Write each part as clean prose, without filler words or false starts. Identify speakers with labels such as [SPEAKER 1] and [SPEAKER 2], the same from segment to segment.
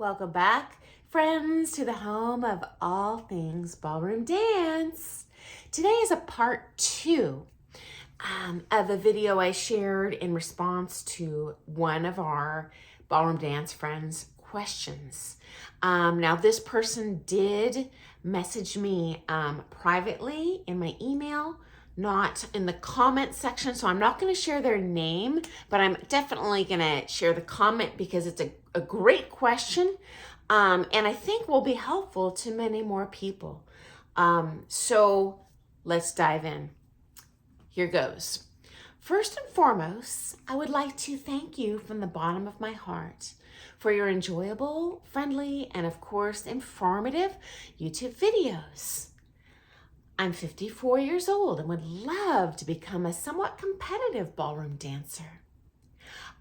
[SPEAKER 1] Welcome back, friends, to the home of all things ballroom dance. Today is a part 2 of a video I shared in response to one of our ballroom dance friends' questions. Now, this person did message me privately in my email, not in the comment section, so I'm not going to share their name, but I'm definitely going to share the comment because it's a great question, and I think will be helpful to many more people. So let's dive in. Here goes. First and foremost, I would like to thank you from the bottom of my heart for your enjoyable, friendly, and of course, informative YouTube videos. I'm 54 years old and would love to become a somewhat competitive ballroom dancer.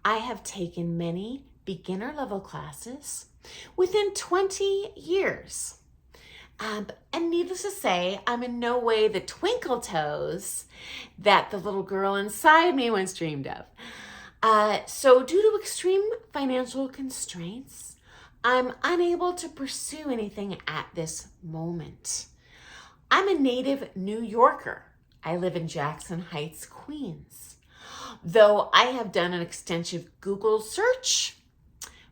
[SPEAKER 1] I have taken many beginner level classes within 20 years. And needless to say, I'm in no way the twinkle toes that the little girl inside me once dreamed of. So due to extreme financial constraints, I'm unable to pursue anything at this moment. I'm a native New Yorker. I live in Jackson Heights, Queens. Though I have done an extensive Google search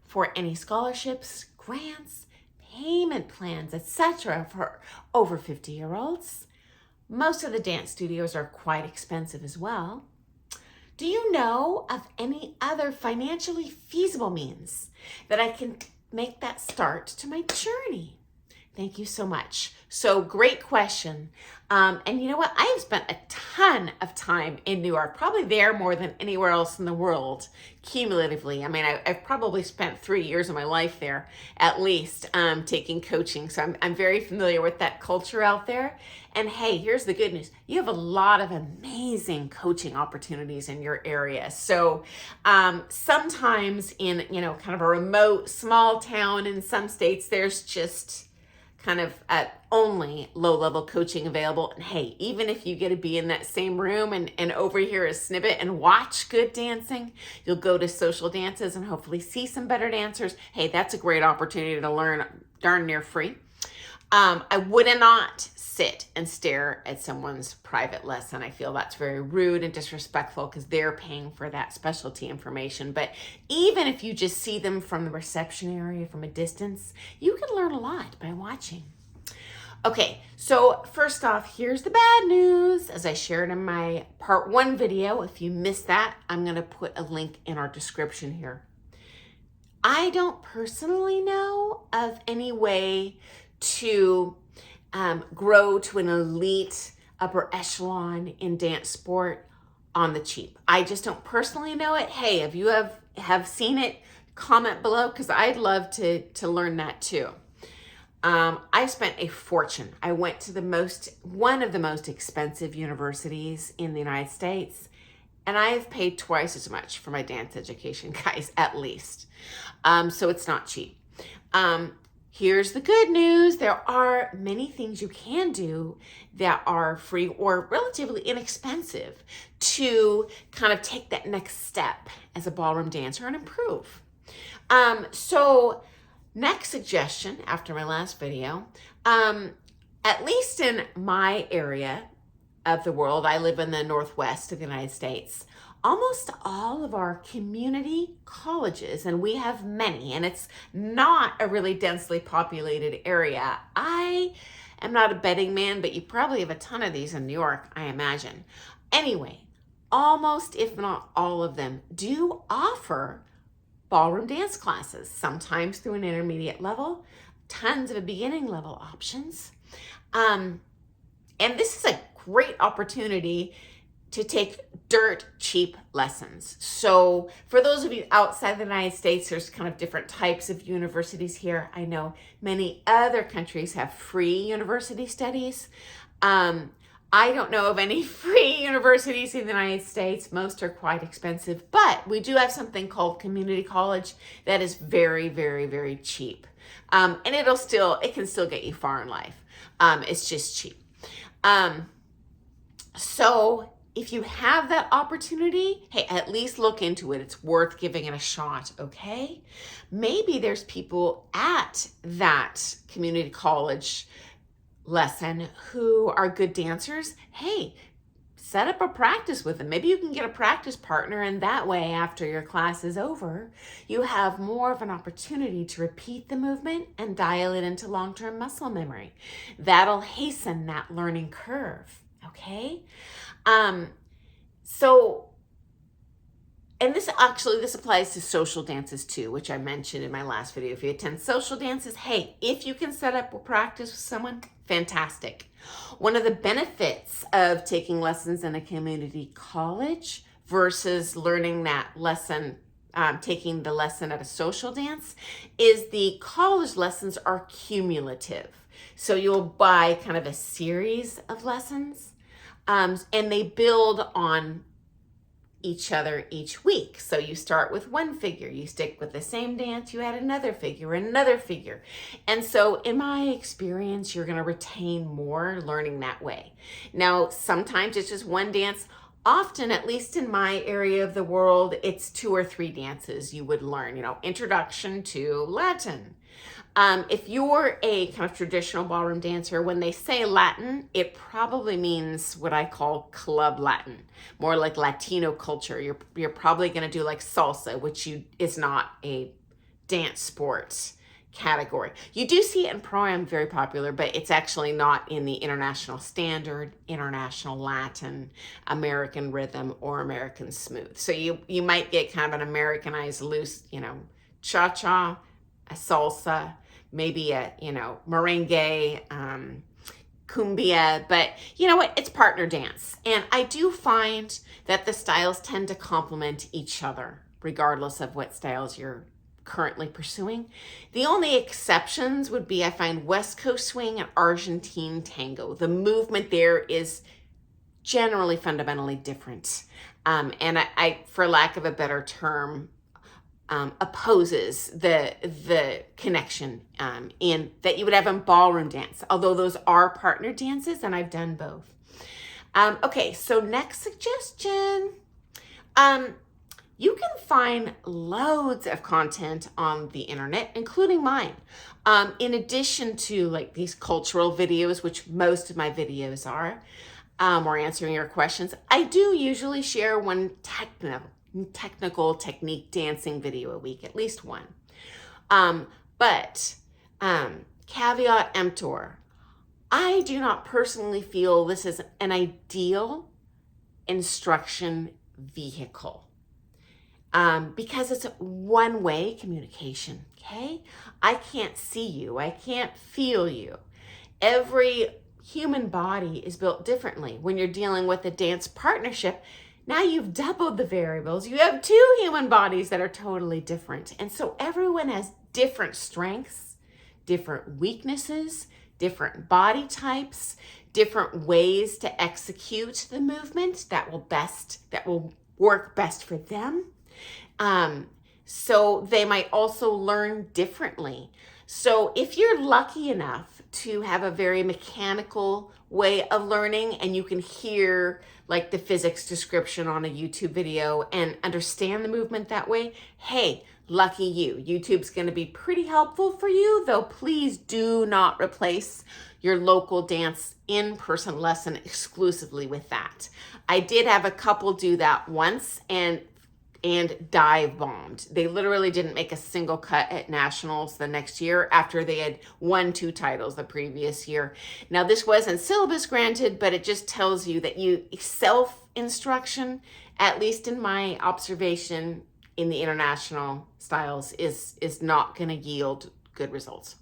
[SPEAKER 1] for any scholarships, grants, payment plans, etc. for over 50-year-olds. Most of the dance studios are quite expensive as well. Do you know of any other financially feasible means that I can make that start to my journey? Thank you so much. So great question. And you know what? I have spent a ton of time in New York, probably there more than anywhere else in the world, cumulatively. I mean, I've probably spent 3 years of my life there, at least, taking coaching. So I'm very familiar with that culture out there. And hey, here's the good news. You have a lot of amazing coaching opportunities in your area. So sometimes in, kind of a remote, small town in some states, there's just kind of only low-level coaching available. And hey, even if you get to be in that same room and overhear a snippet and watch good dancing, you'll go to social dances and hopefully see some better dancers. Hey, that's a great opportunity to learn darn near free. I would not sit and stare at someone's private lesson. I feel that's very rude and disrespectful because they're paying for that specialty information. But even if you just see them from the reception area from a distance, you can learn a lot by watching. Okay, so first off, here's the bad news. As I shared in my part 1 video, if you missed that, I'm going to put a link in our description here. I don't personally know of any way to grow to an elite upper echelon in dance sport on the cheap. I just don't personally know it. Hey, if you have seen it, comment below because I'd love to learn that too. I spent a fortune. I went to one of the most expensive universities in the United States, and I have paid twice as much for my dance education, guys, at least. So it's not cheap. Here's the good news. There are many things you can do that are free or relatively inexpensive to kind of take that next step as a ballroom dancer and improve. So next suggestion after my last video, at least in my area of the world, I live in the Northwest of the United States, almost all of our community colleges, and we have many, and it's not a really densely populated area. I am not a betting man, but you probably have a ton of these in New York, I imagine. Anyway, almost, if not all of them, do offer ballroom dance classes, sometimes through an intermediate level, tons of beginning level options. And this is a great opportunity to take dirt cheap lessons. So for those of you outside the United States, there's kind of different types of universities here. I know many other countries have free university studies. I don't know of any free universities in the United States. Most are quite expensive, but we do have something called community college that is very, very, very cheap. And it can still get you far in life. It's just cheap. So if you have that opportunity, hey, at least look into it. It's worth giving it a shot, okay? Maybe there's people at that community college lesson who are good dancers. Hey, set up a practice with them. Maybe you can get a practice partner, and that way, after your class is over, you have more of an opportunity to repeat the movement and dial it into long-term muscle memory. That'll hasten that learning curve, okay? And this applies to social dances too, which I mentioned in my last video. If you attend social dances, hey, if you can set up a practice with someone, fantastic. One of the benefits of taking lessons in a community college versus learning that lesson, taking the lesson at a social dance, is the college lessons are cumulative. So you'll buy kind of a series of lessons, and they build on each other each week. So you start with one figure, you stick with the same dance, you add another figure, another figure. And so in my experience, you're going to retain more learning that way. Now, sometimes it's just one dance. Often, at least in my area of the world, it's 2 or 3 dances you would learn, introduction to Latin. If you're a kind of traditional ballroom dancer, when they say Latin, it probably means what I call club Latin, more like Latino culture. You're probably going to do like salsa, which is not a dance sport category. You do see it in Pro-Am, very popular, but it's actually not in the international standard, international Latin, American rhythm, or American smooth. So you might get kind of an Americanized loose, cha-cha, a salsa, maybe a, merengue, cumbia, but you know what? It's partner dance. And I do find that the styles tend to complement each other, regardless of what styles you're currently pursuing. The only exceptions would be, I find, West Coast swing and Argentine tango. The movement there is generally fundamentally different. And I, for lack of a better term, opposes the connection in that you would have in ballroom dance, although those are partner dances, and I've done both. Okay, so next suggestion. You can find loads of content on the internet, including mine. In addition to like these cultural videos, which most of my videos are, or answering your questions, I do usually share one technical technique dancing video a week, at least one. But caveat emptor, I do not personally feel this is an ideal instruction vehicle. Because it's one-way communication, okay? I can't see you. I can't feel you. Every human body is built differently. When you're dealing with a dance partnership, now you've doubled the variables. You have 2 human bodies that are totally different. And so everyone has different strengths, different weaknesses, different body types, different ways to execute the movement that will work best for them. So they might also learn differently. So if you're lucky enough to have a very mechanical way of learning and you can hear like the physics description on a YouTube video and understand the movement that way, hey, lucky you. YouTube's going to be pretty helpful for you, though please do not replace your local dance in-person lesson exclusively with that. I did have a couple do that once and dive bombed. They literally didn't make a single cut at nationals the next year after they had won 2 titles the previous year. Now, this wasn't syllabus granted, but it just tells you that self-instruction, at least in my observation in the international styles, is not going to yield good results.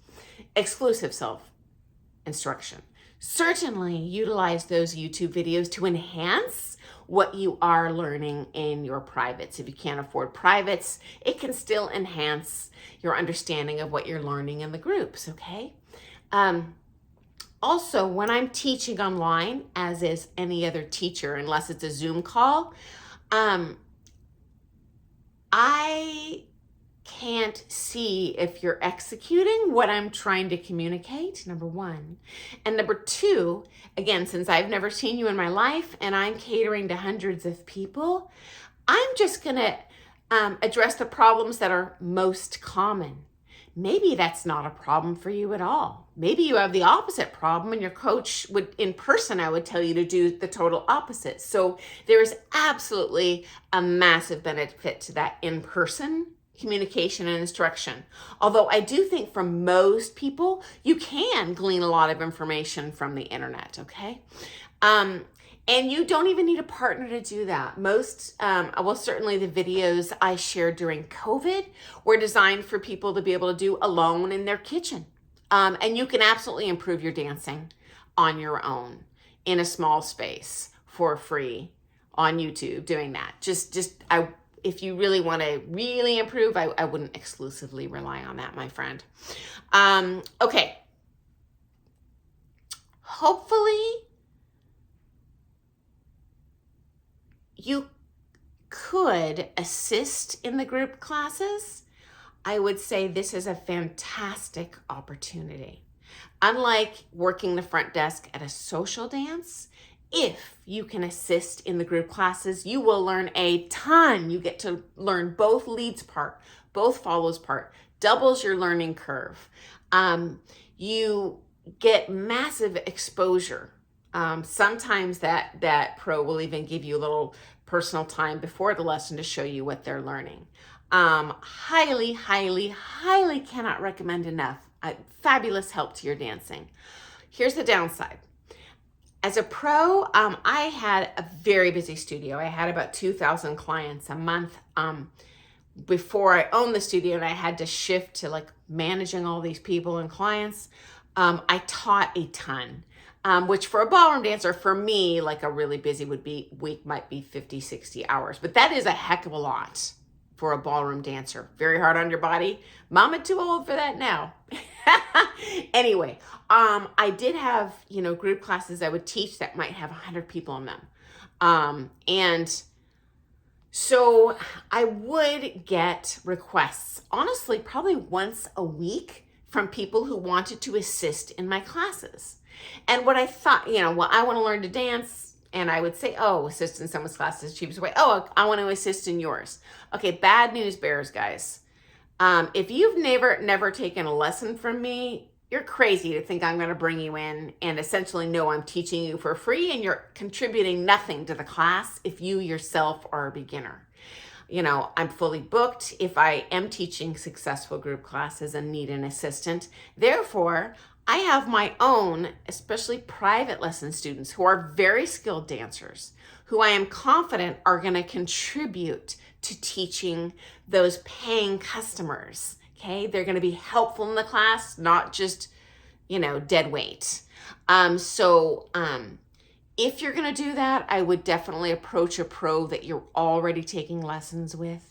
[SPEAKER 1] Exclusive self-instruction. Certainly utilize those YouTube videos to enhance what you are learning in your privates. If you can't afford privates, it can still enhance your understanding of what you're learning in the groups, okay? Also, when I'm teaching online, as is any other teacher, unless it's a Zoom call, I can't see if you're executing what I'm trying to communicate, number one. And number two, again, since I've never seen you in my life and I'm catering to hundreds of people, I'm just going to address the problems that are most common. Maybe that's not a problem for you at all. Maybe you have the opposite problem and your coach would, in person, I would tell you to do the total opposite. So there is absolutely a massive benefit to that in-person communication and instruction. Although I do think for most people, you can glean a lot of information from the internet, okay? And you don't even need a partner to do that. Most, well, certainly the videos I shared during COVID were designed for people to be able to do alone in their kitchen. And you can absolutely improve your dancing on your own in a small space for free on YouTube doing that. If you really want to really improve, I wouldn't exclusively rely on that, my friend. Okay. Hopefully, you could assist in the group classes. I would say this is a fantastic opportunity. Unlike working the front desk at a social dance, if you can assist in the group classes, you will learn a ton. You get to learn both leads part, both follows part, doubles your learning curve. You get massive exposure. Sometimes that pro will even give you a little personal time before the lesson to show you what they're learning. Highly, highly, highly cannot recommend enough. Fabulous help to your dancing. Here's the downside. As a pro, I had a very busy studio. I had about 2,000 clients a month before I owned the studio, and I had to shift to like managing all these people and clients. I taught a ton. Which for a ballroom dancer, for me, like a really busy week might be 50, 60 hours. But that is a heck of a lot for a ballroom dancer. Very hard on your body. Mama too old for that now. Anyway, I did have, group classes I would teach that might have 100 people in them. And so I would get requests, honestly, probably once a week from people who wanted to assist in my classes. And what I thought, I want to learn to dance. And I would say, assist in someone's class is the cheapest way. I want to assist in yours. Okay, bad news bears, guys. If you've never taken a lesson from me, you're crazy to think I'm going to bring you in and essentially know I'm teaching you for free and you're contributing nothing to the class if you yourself are a beginner. I'm fully booked if I am teaching successful group classes and need an assistant. Therefore, I have my own, especially private lesson students who are very skilled dancers, who I am confident are going to contribute to teaching those paying customers. Okay, they're going to be helpful in the class, not just, dead weight. If you're going to do that, I would definitely approach a pro that you're already taking lessons with,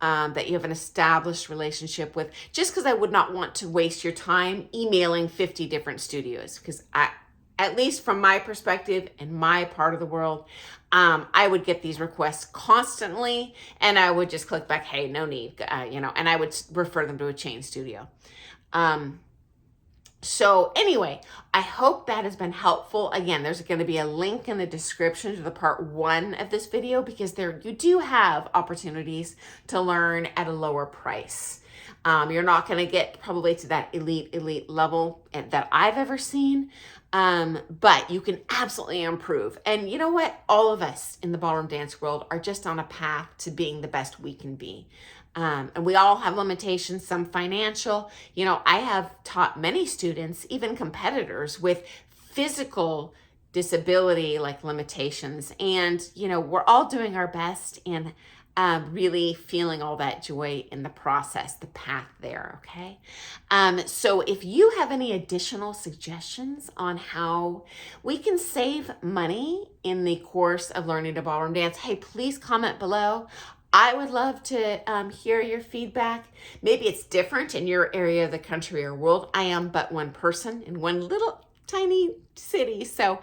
[SPEAKER 1] that you have an established relationship with, just because I would not want to waste your time emailing 50 different studios. Because at least from my perspective in my part of the world, I would get these requests constantly and I would just click back, hey, no need, and I would refer them to a chain studio. So anyway, I hope that has been helpful. Again, there's going to be a link in the description to the part 1 of this video because you do have opportunities to learn at a lower price. You're not going to get probably to that elite level that I've ever seen, but you can absolutely improve. And you know what? All of us in the ballroom dance world are just on a path to being the best we can be. And we all have limitations, some financial. I have taught many students, even competitors, with physical disability like limitations. And, we're all doing our best and really feeling all that joy in the process, the path there, okay? So if you have any additional suggestions on how we can save money in the course of learning to ballroom dance, hey, please comment below. I would love to hear your feedback. Maybe it's different in your area of the country or world. I am but one person in one little tiny city, so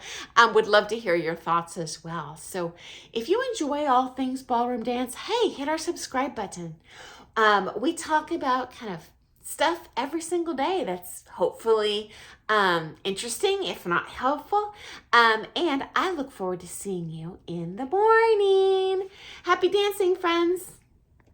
[SPEAKER 1] would love to hear your thoughts as well. So if you enjoy all things ballroom dance, hey, hit our subscribe button. We talk about kind of stuff every single day that's hopefully interesting, if not helpful. And I look forward to seeing you in the morning. Happy dancing, friends.